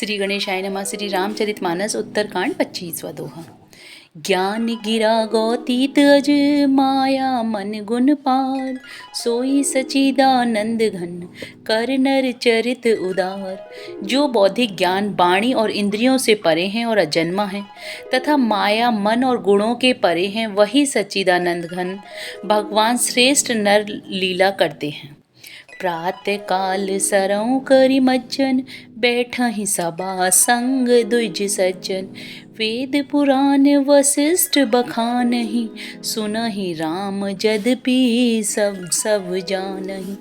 श्री गणेशाय नमः। श्री रामचरितमानस उत्तरकांड 25वां दोहा। ज्ञान गिरा गौतीत अज माया मन गुण पार, सोई सचिदानंद घन कर नर चरित उदार। जो बौद्धिक ज्ञान वाणी और इंद्रियों से परे हैं और अजन्मा है तथा माया मन और गुणों के परे हैं, वही सच्चिदानंद घन भगवान श्रेष्ठ नर लीला करते हैं। प्रातः काल सरऊ करि मज्जन, बैठहि सभा संग द्विज सज्जन। वेद पुराण वशिष्ठ बखानहि, सुनहि राम यद्यपि सब सब जानहि।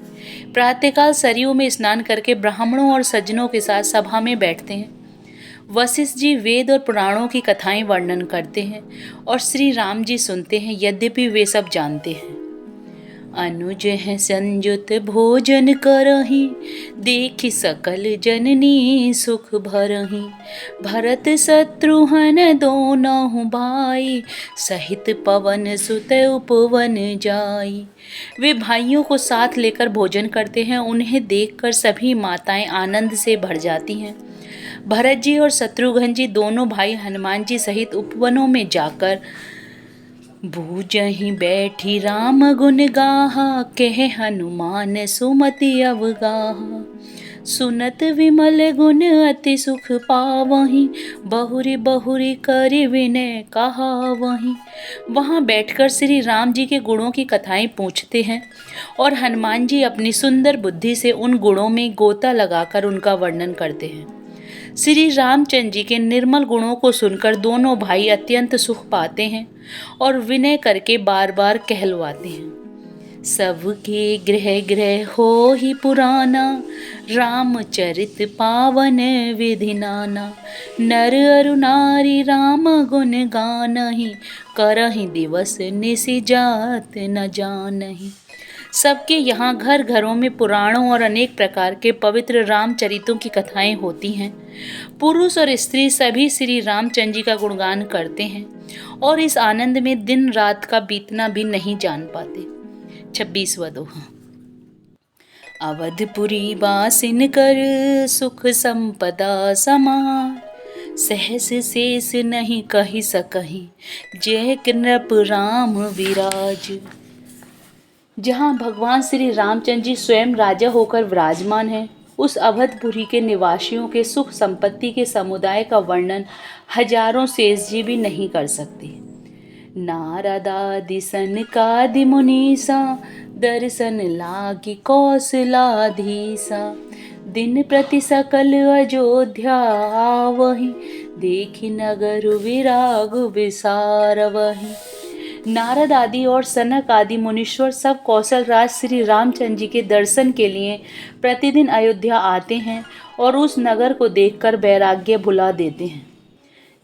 प्रातःकाल सरयू में स्नान करके ब्राह्मणों और सज्जनों के साथ सभा में बैठते हैं। वशिष्ठ जी वेद और पुराणों की कथाएं वर्णन करते हैं और श्री राम जी सुनते हैं, यद्यपि वे सब जानते हैं। अनुज है संयुत भोजन करहि, देखि सकल जननी सुख भरहि। भरत शत्रुघ्न दोनों भाई, सहित पवन सुत उपवन जाई। वे भाइयों को साथ लेकर भोजन करते हैं। उन्हें देखकर सभी माताएं आनंद से भर जाती हैं। भरत जी और शत्रुघ्न जी दोनों भाई हनुमान जी सहित उपवनों में जाकर बूझहि बैठी राम गुण गाहा, कह हनुमान सुमति अवगाहा। सुनत विमल गुण अति सुख पावहि, बहुरी बहुरी करि विनय कहावहि। वहाँ बैठकर श्री राम जी के गुणों की कथाएं पूछते हैं और हनुमान जी अपनी सुंदर बुद्धि से उन गुणों में गोता लगाकर उनका वर्णन करते हैं। श्री रामचंद्र जी के निर्मल गुणों को सुनकर दोनों भाई अत्यंत सुख पाते हैं और विनय करके बार बार कहलवाते हैं। सबके गृह गृह हो ही पुराना, रामचरित पावन विधि नाना। नर अरु नारी राम गुण गानहि, करहि दिवस निशि जात न जानहि। सबके यहाँ घर घरों में पुराणों और अनेक प्रकार के पवित्र रामचरितों की कथाएं होती हैं। पुरुष और स्त्री सभी श्री रामचंद्र जी का गुणगान करते हैं और इस आनंद में दिन रात का बीतना भी नहीं जान पाते। 26वां दोहा। अवधपुरी बासिन कर, सुख संपदा समार। सहस शेष नहीं कहि सकहि, जय नृप राम विराज। जहाँ भगवान श्री रामचंद्र जी स्वयं राजा होकर विराजमान हैं, उस अवधपुरी के निवासियों के सुख संपत्ति के समुदाय का वर्णन हजारों शेष जी भी नहीं कर सकते। नारदादि सनकादि मुनीसा, दर्शन लागी कौशलाधीसा। दिन प्रति सकल अयोध्या आवहि, देखि नगर विराग विसारवहि। नारद आदि और सनक आदि मुनीश्वर सब कौशलराज श्री रामचंद्र जी के दर्शन के लिए प्रतिदिन अयोध्या आते हैं और उस नगर को देखकर वैराग्य भुला देते हैं।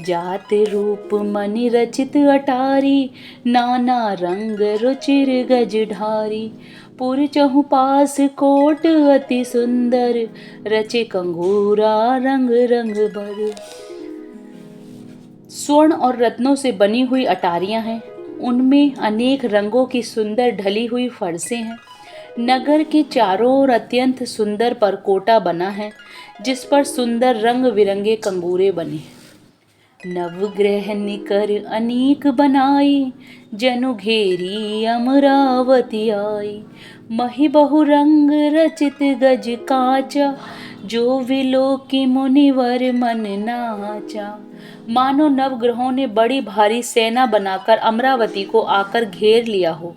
जाते रूप मणि रचित अटारी, नाना रंग रुचिर गजधारी। पुर चहुपास कोट अति सुंदर, रचे कंगूरा रंग रंग भर। स्वर्ण और रत्नों से बनी हुई अटारियां हैं, उनमें अनेक रंगों की सुंदर ढली हुई फरसें हैं। नगर के चारों ओर अत्यंत सुंदर परकोटा बना है, जिस पर सुंदर रंग बिरंगे कंगूरे बने। नवग्रह निकर अनेक बनाई, जनु घेरी अमरावती आई। मही बहु रंग रचित गज काचा, जो विलोकी मुनिवर मन नाचा। मानो नवग्रहों ने बड़ी भारी सेना बनाकर अमरावती को आकर घेर लिया हो।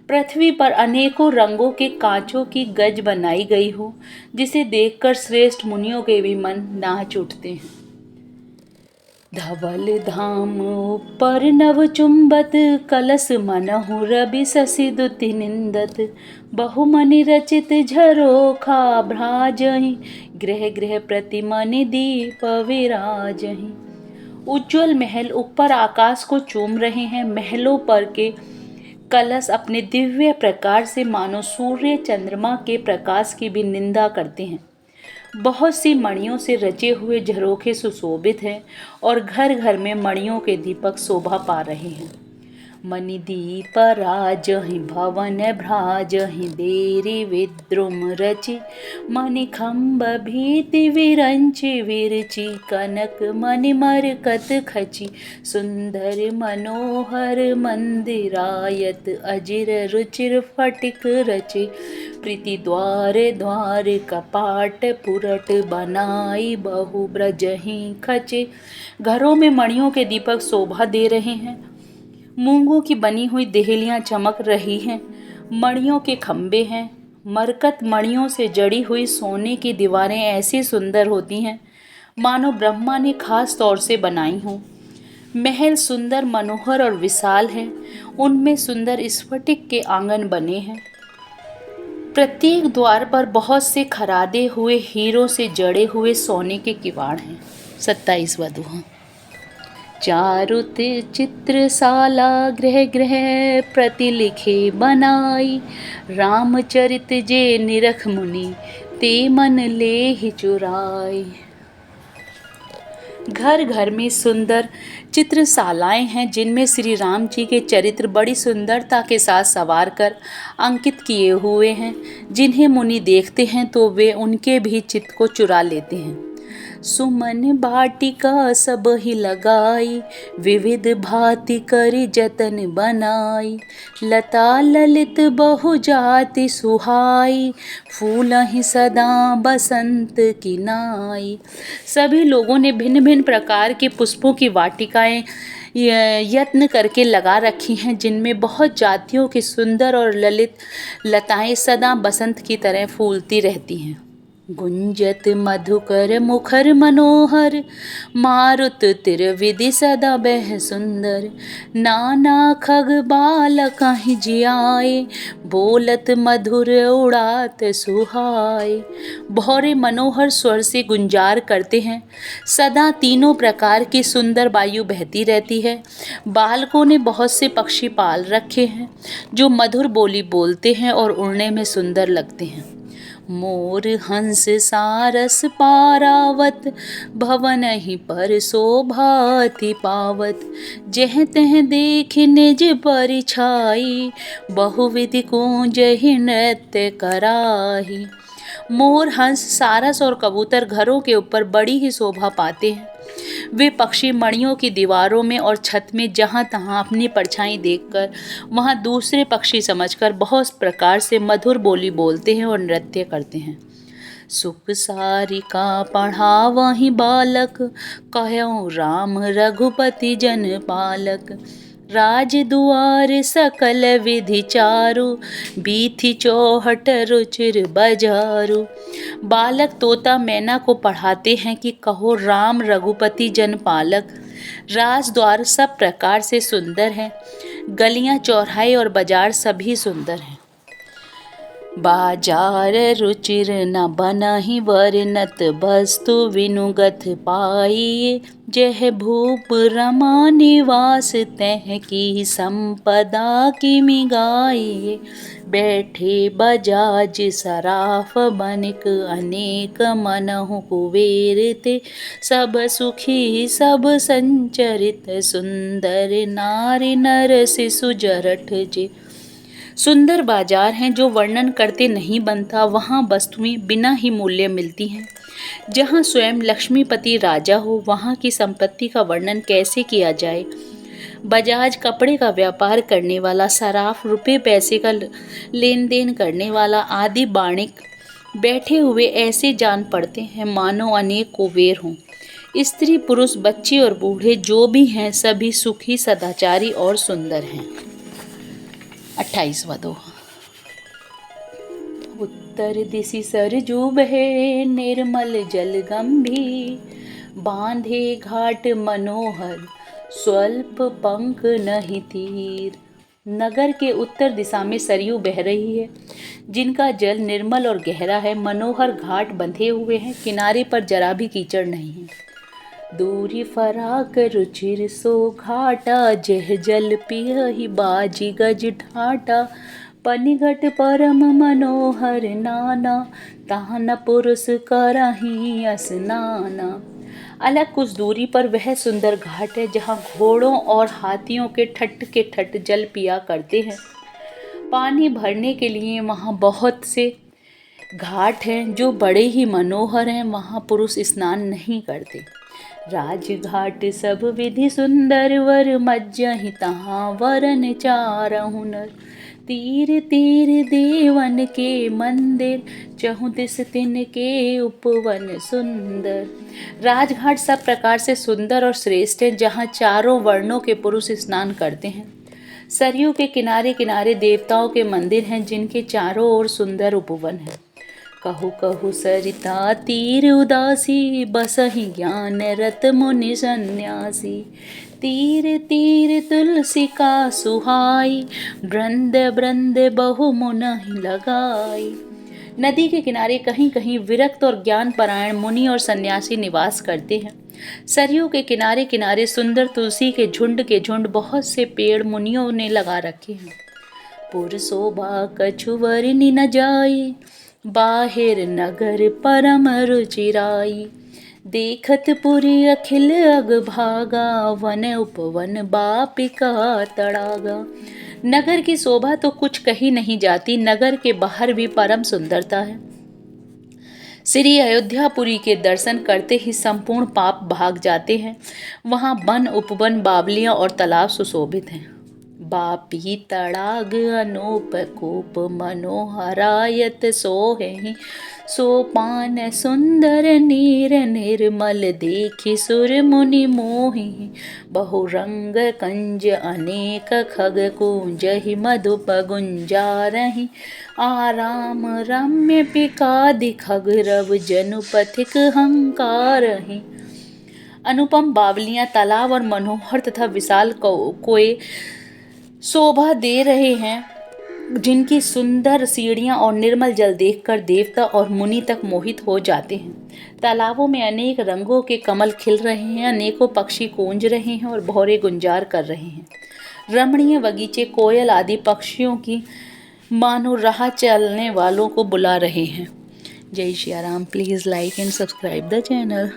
पृथ्वी पर अनेकों रंगों के कांचों की गज बनाई गई हो, जिसे देखकर श्रेष्ठ मुनियों के भी मन नाच उठते हैं। धवल धाम ऊपर नव चुंबत, कलश मनहु रवि शशि दुति निंदत। बहुमनि रचित झरोखा भ्राजहि, गृह गृह प्रति मनि दीप विराजहि। उज्ज्वल महल ऊपर आकाश को चूम रहे हैं। महलों पर के कलश अपने दिव्य प्रकार से मानो सूर्य चंद्रमा के प्रकाश की भी निंदा करते हैं। बहुत सी मणियों से रचे हुए झरोखे सुशोभित हैं और घर घर में मणियों के दीपक शोभा पा रहे हैं। मणिदीप राजहि भवन भ्राजहि देरी विद्रुम रचि मणिखंब भीति विरंचि विरचि कनक मणि मरकत खचि सुंदर मनोहर मंदिरायत अजिर रुचिर फटिक रचि प्रीति द्वार द्वार कपाट पुरट बनाई बहु ब्रजहि खचे। घरों में मणियों के दीपक शोभा दे रहे हैं, मूंगों की बनी हुई देहलियां चमक रही हैं, मणियों के खंबे हैं, मरकत मणियों से जड़ी हुई सोने की दीवारें ऐसी सुंदर होती हैं मानो ब्रह्मा ने खास तौर से बनाई हों। महल सुंदर मनोहर और विशाल हैं, उनमें सुंदर स्फटिक के आंगन बने हैं। प्रत्येक द्वार पर बहुत से खरादे हुए हीरों से जड़े हुए सोने के किवाड़ हैं। 27वां दोहा। चारुत चित्रशाला गृह गृह प्रतिलिखे बनाई रामचरित जे निरख मुनि ते मन लेहि चुराई। घर घर में सुंदर चित्रशालाएं हैं जिनमें श्री राम जी के चरित्र बड़ी सुंदरता के साथ संवार कर अंकित किए हुए हैं, जिन्हें मुनि देखते हैं तो वे उनके भी चित्त को चुरा लेते हैं। सुमन बाटिका सब ही लगाई विविध भांति करि जतन बनाई लता ललित बहु जाति सुहाई फूलहि सदा बसंत की नाई। सभी लोगों ने भिन्न भिन्न प्रकार के पुष्पों की वाटिकाएं यत्न करके लगा रखी हैं, जिनमें बहुत जातियों की सुंदर और ललित लताएं सदा बसंत की तरह फूलती रहती हैं। गुंजत मधुकर मुखर मनोहर मारुत तिरविधि सदा बह सुंदर नाना खग बालक ही जियाए बोलत मधुर उड़ात सुहाए। भौरे मनोहर स्वर से गुंजार करते हैं, सदा तीनों प्रकार की सुंदर वायु बहती रहती है। बालकों ने बहुत से पक्षी पाल रखे हैं जो मधुर बोली बोलते हैं और उड़ने में सुंदर लगते हैं। मोर हंस सारस पारावत भवन ही पर शोभाति पावत जह तह देख निज परिछाई बहुविधि कुंज ही नृत्य कराही। मोर हंस सारस और कबूतर घरों के ऊपर बड़ी ही शोभा पाते हैं। वे पक्षी मणियों की दीवारों में और छत में जहाँ तहाँ अपनी परछाई देखकर वहाँ दूसरे पक्षी समझकर बहुत प्रकार से मधुर बोली बोलते हैं और नृत्य करते हैं। सुख सारिका पढ़ावहि बालक कहऊँ राम रघुपति जन पालक राज दुआर सकल विधि चारु बीथी चौहट रुचिर बजारू। बालक तोता मैना को पढ़ाते हैं कि कहो राम रघुपति जन पालक। राज द्वार सब प्रकार से सुंदर हैं, गलियां चौराहे और बाजार सभी सुंदर हैं। बाजार रुचिर न बनहि वर्णत वस्तु विनुगत पाई जह भूप रमा निवास तह की संपदा की मिगाई। बैठे बजाज सराफ बनिक अनेक मनहु कुबेर ते सब सुखी सब संचरित सुंदर नारी नर शिशु जरठ जे। सुंदर बाजार हैं जो वर्णन करते नहीं बनता, वहाँ वस्तुएं बिना ही मूल्य मिलती हैं। जहाँ स्वयं लक्ष्मीपति राजा हो वहाँ की संपत्ति का वर्णन कैसे किया जाए। बजाज कपड़े का व्यापार करने वाला, सराफ रुपए पैसे का लेन देन करने वाला आदि बाणिक बैठे हुए ऐसे जान पड़ते हैं मानो अनेक कुबेर हों। स्त्री पुरुष बच्चे और बूढ़े जो भी हैं सभी सुखी सदाचारी और सुंदर हैं। 28वां दोहा। उत्तर दिशि सरजू बहे निर्मल जल गंभीर बांधे घाट मनोहर स्वल्प पंख नहीं तीर। नगर के उत्तर दिशा में सरयू बह रही है जिनका जल निर्मल और गहरा है। मनोहर घाट बंधे हुए हैं, किनारे पर जरा भी कीचड़ नहीं है। दूरी फराक रुचिर सो घाटा जह जल पियहि बाजी गज ढाटा पनिघट परम मनोहर नाना तान पुरुष करहि स्नाना। अलग कुछ दूरी पर वह सुंदर घाट है जहाँ घोड़ों और हाथियों के ठट जल पिया करते हैं। पानी भरने के लिए वहाँ बहुत से घाट हैं जो बड़े ही मनोहर हैं, वहाँ पुरुष स्नान नहीं करते। राजघाट सब विधि सुंदर वर मज्जहि तहाँ वरन चारहु नर। तीर तीर देवन के मंदिर चहु दिस तिन के उपवन सुंदर। राजघाट सब प्रकार से सुंदर और श्रेष्ठ है जहाँ चारों वर्णों के पुरुष स्नान करते हैं। सरयू के किनारे किनारे देवताओं के मंदिर हैं जिनके चारों ओर सुंदर उपवन है। कहु कहु सरिता तीर उदासी बसहि ज्ञान रत मुनि सन्यासी। तीर तीर तुलसी का सुहाई वृंद वृंद बहु मुनहि लगाई। नदी के किनारे कहीं कहीं विरक्त और ज्ञान परायण मुनि और सन्यासी निवास करते हैं। सरयू के किनारे किनारे सुंदर तुलसी के झुंड बहुत से पेड़ मुनियों ने लगा रखे हैं। पुर शोभा कछु वर्णि न जाई बाहिर नगर परम रुचिराई। देखत पुरी अखिल अग भागा वन उपवन बापिका तड़ागा। नगर की शोभा तो कुछ कही नहीं जाती, नगर के बाहर भी परम सुंदरता है। श्री अयोध्यापुरी के दर्शन करते ही संपूर्ण पाप भाग जाते हैं। वहाँ वन उपवन बावलियाँ और तालाब सुशोभित हैं। बापी तड़ाग अनूप कूप मनोहरायत सोहि। सोपान सुंदर नीर निर्मल देखि सुर मुनि मोहि। बहुरंग कंज अनेक खग कुंजहि मधुप गुंजारहि। आराम रम्य पिकादि खग रव जनु पथिक हंकारहि। अनुपम बावलियाँ तालाब और मनोहर तथा विशाल कोए शोभा दे रहे हैं, जिनकी सुंदर सीढ़ियाँ और निर्मल जल देखकर देवता और मुनि तक मोहित हो जाते हैं। तालाबों में अनेक रंगों के कमल खिल रहे हैं, अनेकों पक्षी कूंज रहे हैं और भौरे गुंजार कर रहे हैं। रमणीय बगीचे कोयल आदि पक्षियों की मानो राह चलने वालों को बुला रहे हैं। जय Shri Ram. Please like and subscribe the channel.